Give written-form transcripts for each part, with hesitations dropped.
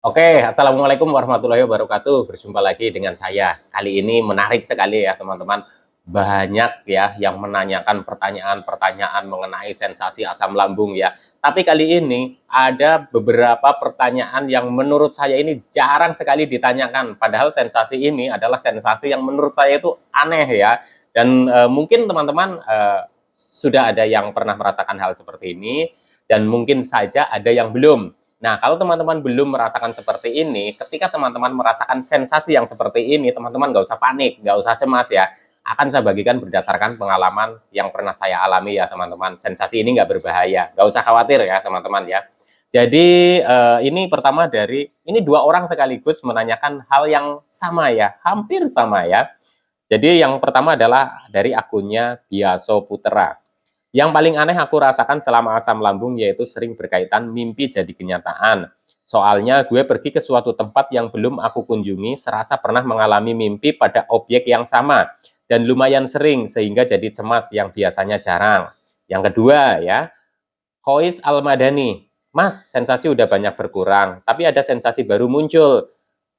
Oke, assalamualaikum warahmatullahi wabarakatuh. Berjumpa lagi dengan saya. Kali ini menarik sekali ya, teman-teman. Banyak ya yang menanyakan pertanyaan-pertanyaan mengenai sensasi asam lambung ya. Tapi kali ini ada beberapa pertanyaan yang menurut saya ini jarang sekali ditanyakan. Padahal sensasi ini adalah sensasi yang menurut saya itu aneh ya. Dan mungkin teman-teman sudah ada yang pernah merasakan hal seperti ini, dan mungkin saja ada yang belum. Nah, kalau teman-teman belum merasakan seperti ini, ketika teman-teman merasakan sensasi yang seperti ini, teman-teman nggak usah panik, nggak usah cemas ya. Akan saya bagikan berdasarkan pengalaman yang pernah saya alami ya, teman-teman. Sensasi ini nggak berbahaya, nggak usah khawatir ya, teman-teman ya. Jadi, ini pertama ini dua orang sekaligus menanyakan hal yang sama ya, hampir sama ya. Jadi yang pertama adalah dari akunnya Biaso Putra. Yang paling aneh aku rasakan selama asam lambung yaitu sering berkaitan mimpi jadi kenyataan. Soalnya gue pergi ke suatu tempat yang belum aku kunjungi, serasa pernah mengalami mimpi pada objek yang sama dan lumayan sering sehingga jadi cemas yang biasanya jarang. Yang kedua ya, Khois Al-Madani. Mas, sensasi udah banyak berkurang, tapi ada sensasi baru muncul.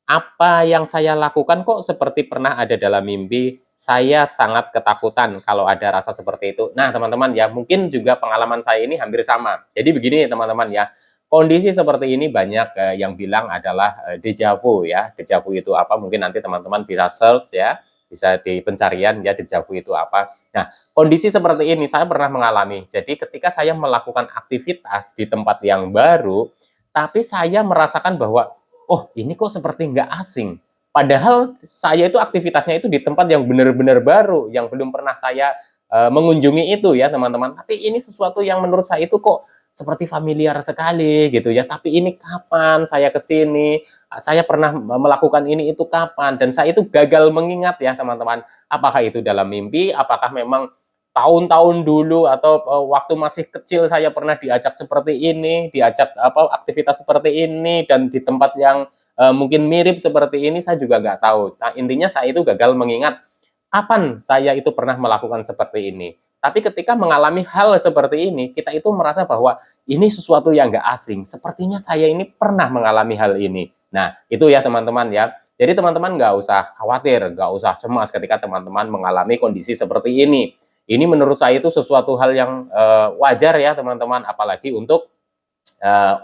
Apa yang saya lakukan kok seperti pernah ada dalam mimpi? Saya sangat ketakutan kalau ada rasa seperti itu. Nah, teman-teman ya, mungkin juga pengalaman saya ini hampir sama. Jadi begini teman-teman ya, kondisi seperti ini banyak yang bilang adalah deja vu ya. Deja vu itu apa? Mungkin nanti teman-teman bisa search ya, bisa di pencarian ya deja vu itu apa. Nah, kondisi seperti ini saya pernah mengalami. Jadi ketika saya melakukan aktivitas di tempat yang baru, tapi saya merasakan bahwa oh ini kok seperti nggak asing. Padahal saya itu aktivitasnya itu di tempat yang benar-benar baru, yang belum pernah saya mengunjungi itu ya teman-teman. Tapi ini sesuatu yang menurut saya itu kok seperti familiar sekali gitu ya. Tapi ini kapan saya ke sini? Saya pernah melakukan ini itu kapan? Dan saya itu gagal mengingat ya teman-teman. Apakah itu dalam mimpi? Apakah memang tahun-tahun dulu atau waktu masih kecil saya pernah diajak seperti ini, diajak aktivitas seperti ini dan di tempat yang mungkin mirip seperti ini, saya juga nggak tahu. Nah, intinya saya itu gagal mengingat kapan saya itu pernah melakukan seperti ini. Tapi ketika mengalami hal seperti ini, kita itu merasa bahwa ini sesuatu yang nggak asing. Sepertinya saya ini pernah mengalami hal ini. Nah, itu ya teman-teman ya. Jadi teman-teman nggak usah khawatir, nggak usah cemas ketika teman-teman mengalami kondisi seperti ini. Ini menurut saya itu sesuatu hal yang wajar ya teman-teman, apalagi untuk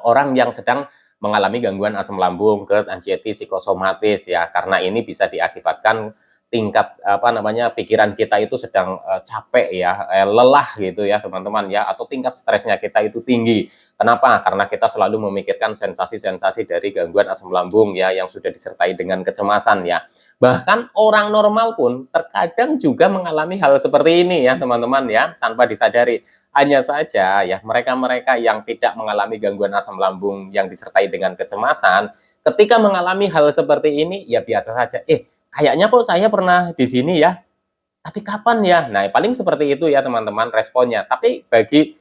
orang yang sedang mengalami gangguan asam lambung, GERD, anxiety, psikosomatis ya, karena ini bisa diakibatkan tingkat pikiran kita itu sedang capek ya, lelah gitu ya teman-teman ya, atau tingkat stresnya kita itu tinggi. Kenapa? Karena kita selalu memikirkan sensasi-sensasi dari gangguan asam lambung ya, yang sudah disertai dengan kecemasan ya. Bahkan orang normal pun terkadang juga mengalami hal seperti ini ya teman-teman ya, tanpa disadari. Hanya saja ya mereka-mereka yang tidak mengalami gangguan asam lambung yang disertai dengan kecemasan, ketika mengalami hal seperti ini ya biasa saja, kayaknya kok saya pernah di sini ya, tapi kapan ya? Nah, paling seperti itu ya teman-teman responnya. Tapi bagi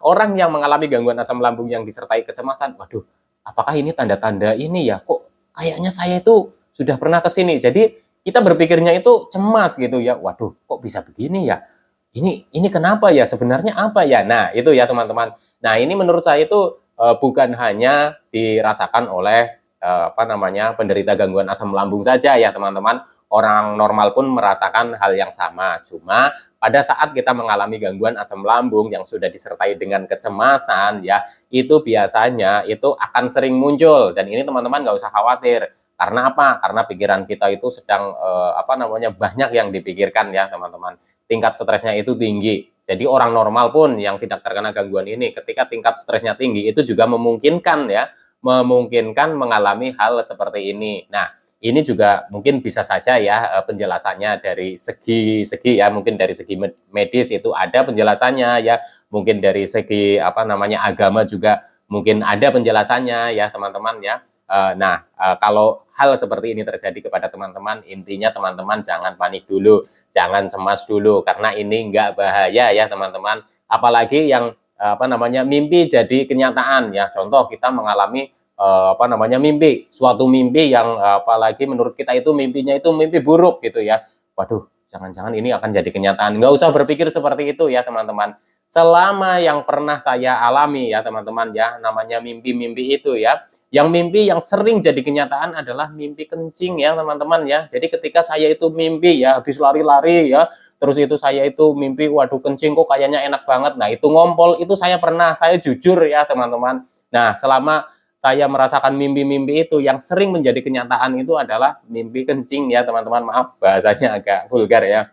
orang yang mengalami gangguan asam lambung yang disertai kecemasan, waduh, apakah ini tanda-tanda ini ya? Kok kayaknya saya itu sudah pernah ke sini. Jadi kita berpikirnya itu cemas gitu ya. Waduh, kok bisa begini ya? Ini kenapa ya? Sebenarnya apa ya? Nah, itu ya teman-teman. Nah, ini menurut saya itu bukan hanya dirasakan oleh penderita gangguan asam lambung saja ya teman-teman. Orang normal pun merasakan hal yang sama. Cuma pada saat kita mengalami gangguan asam lambung yang sudah disertai dengan kecemasan ya, itu biasanya itu akan sering muncul, dan ini teman-teman nggak usah khawatir. Karena apa? Karena pikiran kita itu sedang banyak yang dipikirkan ya teman-teman. Tingkat stresnya itu tinggi. Jadi orang normal pun yang tidak terkena gangguan ini, ketika tingkat stresnya tinggi itu juga memungkinkan mengalami hal seperti ini. Nah, ini juga mungkin bisa saja ya penjelasannya dari segi ya, mungkin dari segi medis itu ada penjelasannya ya, mungkin dari segi agama juga mungkin ada penjelasannya ya teman-teman ya. Kalau hal seperti ini terjadi kepada teman-teman, intinya teman-teman jangan panik dulu, jangan cemas dulu, karena ini nggak bahaya ya teman-teman. Apalagi yang mimpi jadi kenyataan ya. Contoh kita mengalami mimpi, suatu mimpi yang apalagi menurut kita itu mimpinya itu mimpi buruk gitu ya. Waduh, jangan-jangan ini akan jadi kenyataan. Nggak usah berpikir seperti itu ya teman-teman. Selama yang pernah saya alami ya teman-teman ya, namanya mimpi-mimpi itu ya, Yang mimpi yang sering jadi kenyataan adalah mimpi kencing ya teman-teman ya. Jadi ketika saya itu mimpi ya habis lari-lari ya, terus itu saya itu mimpi waduh kencing kok kayaknya enak banget. Nah itu ngompol itu saya pernah, saya jujur ya teman-teman. Nah selama saya merasakan mimpi-mimpi itu yang sering menjadi kenyataan itu adalah mimpi kencing ya teman-teman. Maaf bahasanya agak vulgar ya.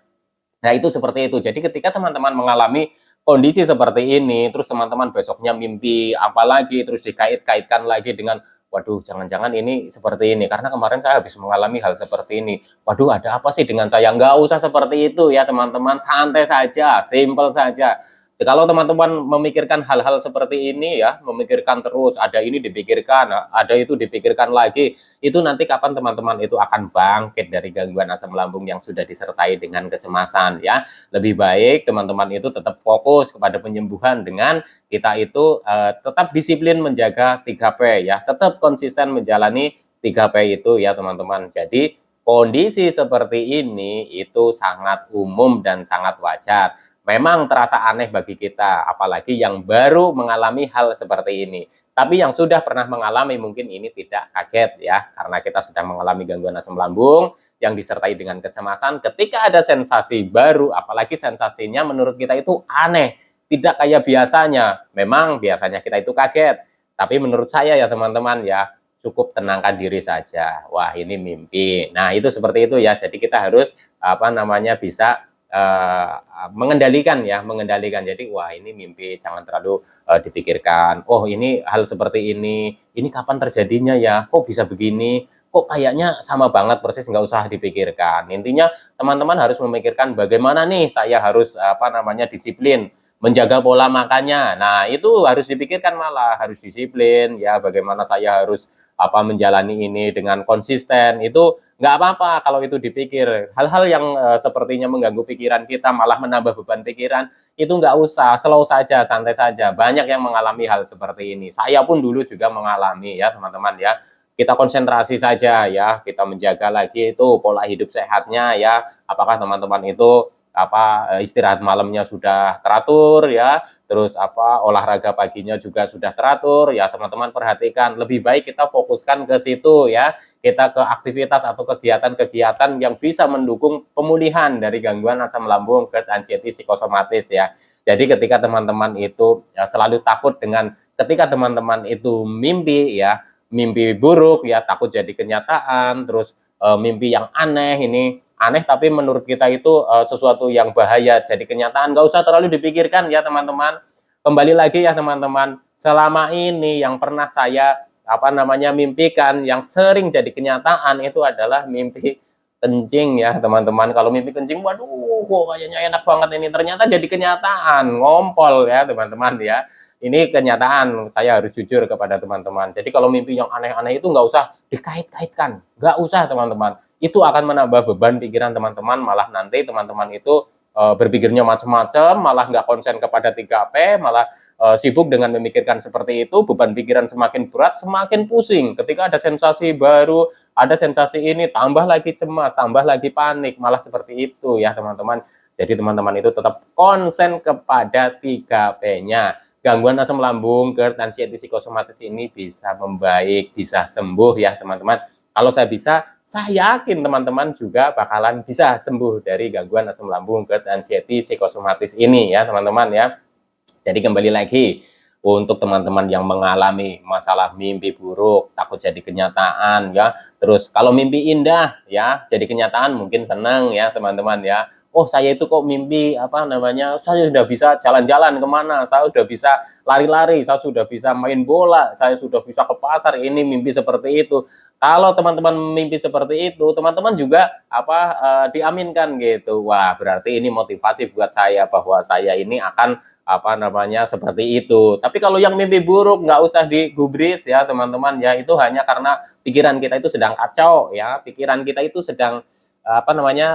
Nah, itu seperti itu. Jadi ketika teman-teman mengalami kondisi seperti ini, terus teman-teman besoknya mimpi apa lagi, terus dikait-kaitkan lagi dengan, waduh, jangan-jangan ini seperti ini, karena kemarin saya habis mengalami hal seperti ini. Waduh, ada apa sih dengan saya? Nggak usah seperti itu ya, teman-teman. Santai saja, simple saja. Kalau teman-teman memikirkan hal-hal seperti ini ya, memikirkan terus, ada ini dipikirkan, ada itu dipikirkan lagi, itu nanti kapan teman-teman itu akan bangkit dari gangguan asam lambung yang sudah disertai dengan kecemasan ya. Lebih baik teman-teman itu tetap fokus kepada penyembuhan dengan kita itu tetap disiplin menjaga 3P ya, tetap konsisten menjalani 3P itu ya teman-teman. Jadi kondisi seperti ini itu sangat umum dan sangat wajar. Memang terasa aneh bagi kita, apalagi yang baru mengalami hal seperti ini. Tapi yang sudah pernah mengalami mungkin ini tidak kaget ya, karena kita sedang mengalami gangguan asam lambung yang disertai dengan kecemasan. Ketika ada sensasi baru, apalagi sensasinya menurut kita itu aneh, tidak kayak biasanya. Memang biasanya kita itu kaget, tapi menurut saya ya teman-teman ya, cukup tenangkan diri saja. Wah, ini mimpi. Nah, itu seperti itu ya. Jadi kita harus bisa mengendalikan ya, mengendalikan. Jadi wah ini mimpi, jangan terlalu dipikirkan. Oh ini hal seperti ini kapan terjadinya ya? Kok bisa begini? Kok kayaknya sama banget persis, nggak usah dipikirkan. Intinya teman-teman harus memikirkan bagaimana nih saya harus disiplin menjaga pola makannya. Nah itu harus dipikirkan, malah harus disiplin ya. Bagaimana saya harus menjalani ini dengan konsisten, itu nggak apa-apa kalau itu dipikir. Hal-hal yang sepertinya mengganggu pikiran kita, malah menambah beban pikiran, itu nggak usah, slow saja, santai saja. Banyak yang mengalami hal seperti ini. Saya pun dulu juga mengalami ya teman-teman ya. Kita konsentrasi saja ya, kita menjaga lagi itu pola hidup sehatnya ya. Apakah teman-teman itu istirahat malamnya sudah teratur ya, terus olahraga paginya juga sudah teratur ya. Teman-teman perhatikan, lebih baik kita fokuskan ke situ ya, kita ke aktivitas atau kegiatan-kegiatan yang bisa mendukung pemulihan dari gangguan asam lambung, GERD, anxiety, psikosomatis ya. Jadi ketika teman-teman itu ya, selalu takut dengan ketika teman-teman itu mimpi ya, mimpi buruk ya, takut jadi kenyataan, terus mimpi yang aneh ini, aneh tapi menurut kita itu sesuatu yang bahaya jadi kenyataan, nggak usah terlalu dipikirkan ya teman-teman. Kembali lagi ya teman-teman, selama ini yang pernah saya mimpikan yang sering jadi kenyataan itu adalah mimpi kencing ya teman-teman. Kalau mimpi kencing, waduh kok kayaknya enak banget ini, ternyata jadi kenyataan, ngompol ya teman-teman ya. Ini kenyataan, saya harus jujur kepada teman-teman. Jadi kalau mimpi yang aneh-aneh itu nggak usah dikait-kaitkan, nggak usah teman-teman. Itu akan menambah beban pikiran teman-teman, malah nanti teman-teman itu berpikirnya macam-macam, malah nggak konsen kepada 3P, malah sibuk dengan memikirkan seperti itu, beban pikiran semakin berat, semakin pusing. Ketika ada sensasi baru, ada sensasi ini, tambah lagi cemas, tambah lagi panik, malah seperti itu ya teman-teman. Jadi teman-teman itu tetap konsen kepada 3P-nya. Gangguan asam lambung, GERD, anxiety, psikosomatis ini bisa membaik, bisa sembuh ya teman-teman. Kalau saya bisa, saya yakin teman-teman juga bakalan bisa sembuh dari gangguan asam lambung, GERD, anxiety, psikosomatis ini ya teman-teman ya. Jadi kembali lagi, untuk teman-teman yang mengalami masalah mimpi buruk, takut jadi kenyataan ya. Terus kalau mimpi indah ya, jadi kenyataan mungkin senang ya teman-teman ya. Oh saya itu kok mimpi saya sudah bisa jalan-jalan kemana, saya sudah bisa lari-lari, saya sudah bisa main bola, saya sudah bisa ke pasar, ini mimpi seperti itu. Kalau teman-teman mimpi seperti itu, teman-teman juga diaminkan gitu. Wah, berarti ini motivasi buat saya bahwa saya ini akan seperti itu. Tapi kalau yang mimpi buruk nggak usah digubris ya teman-teman ya, itu hanya karena pikiran kita itu sedang kacau ya, pikiran kita itu sedang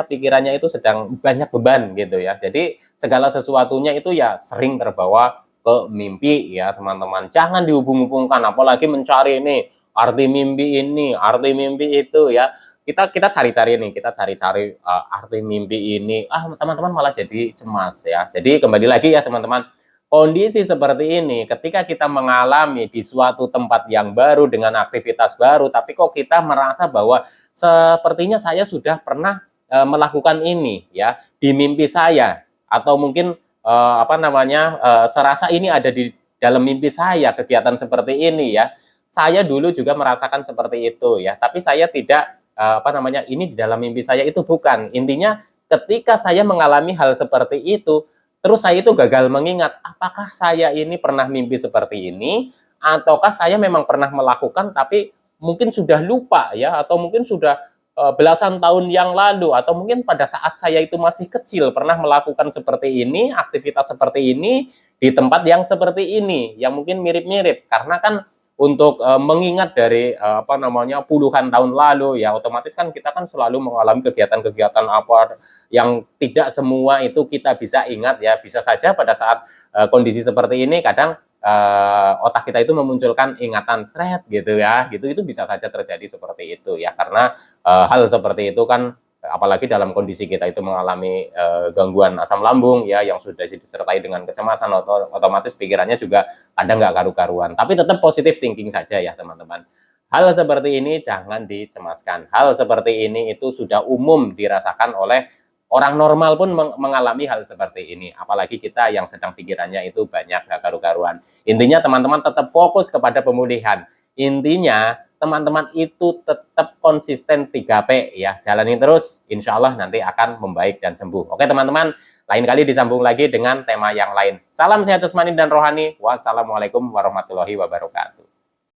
pikirannya itu sedang banyak beban gitu ya. Jadi segala sesuatunya itu ya sering terbawa ke mimpi ya teman-teman. Jangan dihubung-hubungkan, apalagi mencari ini arti mimpi ini, arti mimpi itu ya. Kita cari-cari nih, kita cari-cari arti mimpi ini. Teman-teman malah jadi cemas ya. Jadi kembali lagi ya teman-teman, kondisi seperti ini, ketika kita mengalami di suatu tempat yang baru dengan aktivitas baru, tapi kok kita merasa bahwa sepertinya saya sudah pernah melakukan ini ya di mimpi saya, atau mungkin serasa ini ada di dalam mimpi saya kegiatan seperti ini ya. Saya dulu juga merasakan seperti itu ya, tapi saya tidak ini di dalam mimpi saya itu bukan. Intinya ketika saya mengalami hal seperti itu, terus saya itu gagal mengingat, apakah saya ini pernah mimpi seperti ini, ataukah saya memang pernah melakukan tapi mungkin sudah lupa ya, atau mungkin sudah belasan tahun yang lalu, atau mungkin pada saat saya itu masih kecil pernah melakukan seperti ini, aktivitas seperti ini di tempat yang seperti ini, yang mungkin mirip-mirip. Karena kan untuk mengingat dari puluhan tahun lalu ya, otomatis kan kita kan selalu mengalami kegiatan-kegiatan apa yang tidak semua itu kita bisa ingat ya. Bisa saja pada saat kondisi seperti ini kadang otak kita itu memunculkan ingatan seret gitu ya, gitu, itu bisa saja terjadi seperti itu ya, karena hal seperti itu kan apalagi dalam kondisi kita itu mengalami gangguan asam lambung ya, yang sudah disertai dengan kecemasan, otomatis pikirannya juga ada nggak karu-karuan. Tapi tetap positive thinking saja ya teman-teman. Hal seperti ini jangan dicemaskan. Hal seperti ini itu sudah umum dirasakan oleh orang normal pun mengalami hal seperti ini. Apalagi kita yang sedang pikirannya itu banyak nggak karu-karuan. Intinya teman-teman tetap fokus kepada pemulihan. Intinya teman-teman itu tetap konsisten 3P ya, jalani terus, insya Allah nanti akan membaik dan sembuh. Oke teman-teman, lain kali disambung lagi dengan tema yang lain. Salam sehat jasmani dan rohani. Wassalamualaikum warahmatullahi wabarakatuh.